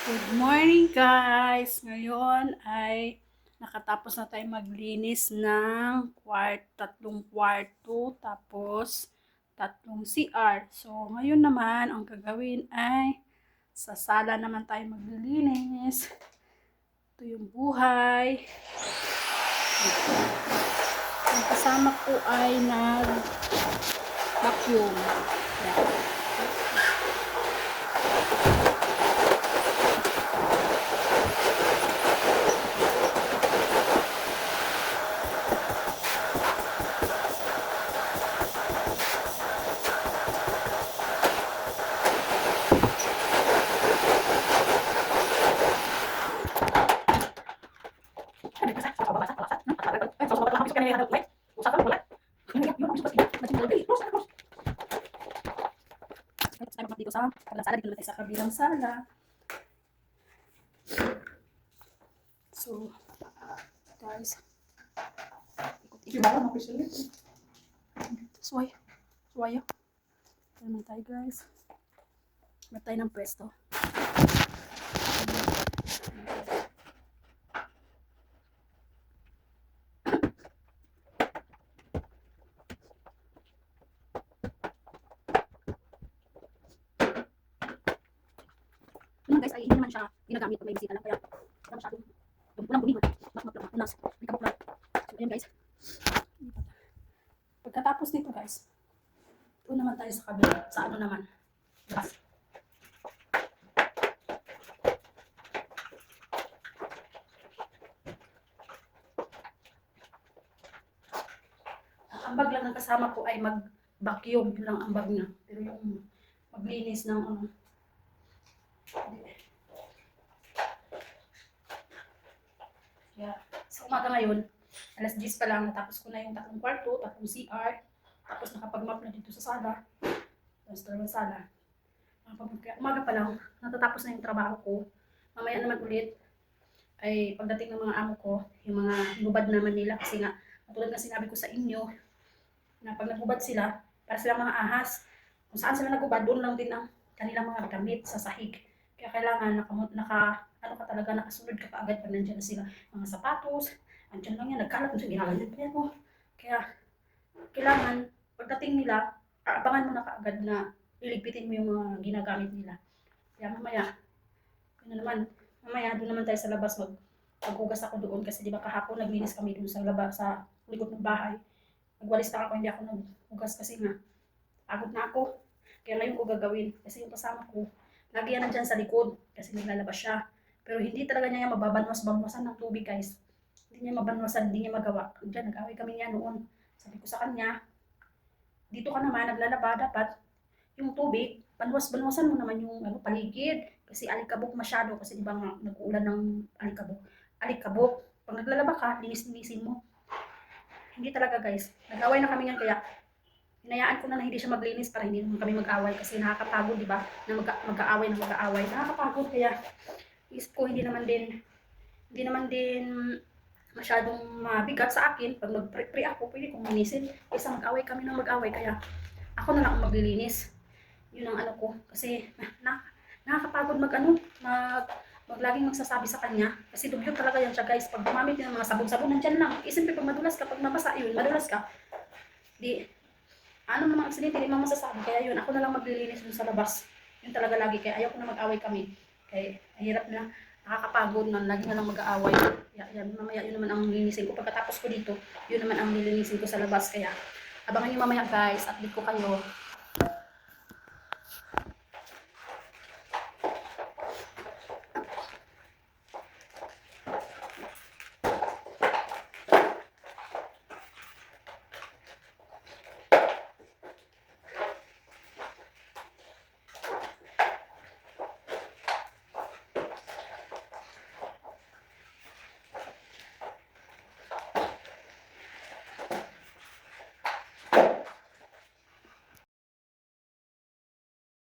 Good morning guys! Ngayon ay nakatapos na tayo maglinis ng tatlong kwarto, tapos tatlong CR. So ngayon naman ang gagawin ay sa sala naman tayo maglilinis. Ito yung buhay. Ang kasama ko ay nag-vacuum. Yan. Dito sa kabilang sala, dito naman tayo sa kabilang sala. So, guys, ikot-ikot ako na pisil. Suwaya. Ito naman tayo guys. Matay ng pwesto. Guys, ay hindi naman siya ginagamit pag may bisita lang, kaya wala masyadong walang bumi, unas, may kabok lang. So ayan guys, pagkatapos nito guys, ito naman tayo sa kabila, sa ano naman, gas. Ang ambag lang ng kasama ko ay mag-vacuum, yun lang ambag niya, pero yung maglinis ng ano, kaya sa umaga ngayon, alas 10 pa lang, natapos ko na yung tatlong kwarto, tatlong CR, tapos nakapag-map na dito sa sala, tapos dalawang sala. Umaga pa lang, natatapos na yung trabaho ko. Mamaya naman ulit, ay pagdating ng mga amo ko, yung mga hubad naman nila, kasi nga, katulad na sinabi ko sa inyo, na pag naghubad sila, para silang mga ahas, kung saan sila naghubad, doon lang din ang kanilang mga gamit sa sahig. Kaya kailangan ano ka talaga, nakasunod ka kaagad pag nandiyan na sila. Mga sapatos, andyan lang yan, nagkalat mo siya, ginaganyan pa yan mo. Kaya, kailangan, pagdating nila, abangan mo na kaagad na iligpitin mo yung mga ginagamit nila. Kaya mamaya doon naman tayo sa labas maghugas ako doon kasi di ba kahapon naglinis kami doon sa labas sa likod ng bahay. Nagwalis na ako, hindi ako naghugas kasi nga pagod na ako. Kaya ngayon ko gagawin kasi yung kasama ko lagi yan nandyan sa likod kasi naglalabas siya. Pero hindi talaga niya mababanwas-banwasan ng tubig guys. Hindi niya mabanwasan, hindi niya magawa. Diyan, nag-away kami niya noon. Sabi ko sa kanya, dito ka naman naglalaba, dapat yung tubig, banwas-banwasan mo naman yung paligid. Kasi alikabok masyado. Kasi di ba nga, nag-uulan ng alikabok. Alikabok. Pag naglalaba ka, linis-linisin mo. Hindi talaga guys. Nag-away na kami yan kaya hinayaan ko na hindi siya maglinis para hindi naman kami mag-away kasi nakakapagod, di ba? Na mag-aaway na mag-aaway. Nakakapagod kaya isip ko hindi naman din masyadong mabigat sa akin. Pag nag-pre ako, pwede kong linisin. Isa mag-away kami ng mag-away kaya ako na lang ang maglilinis. Yun ang ano ko kasi nakakapagod laging magsasabi sa kanya kasi dugyot talaga yan siya guys. Pag gumamit ng mga sabon-sabon nandyan lang. Isipin pag madulas ka, pag mabasa yun, madulas ka. Di ano namang aksidente, hindi mo masasabi. Kaya yun, ako na lang maglilinis dun sa labas. Yun talaga lagi. Kaya ayaw ko na mag-away kami. Kaya hirap na, nakakapagod na, lagi na lang mag-aaway. Yan, mamaya yun naman ang linisin ko. Pagkatapos ko dito, yun naman ang lilinisin ko sa labas. Kaya abangan nyo mamaya guys, update ko kayo.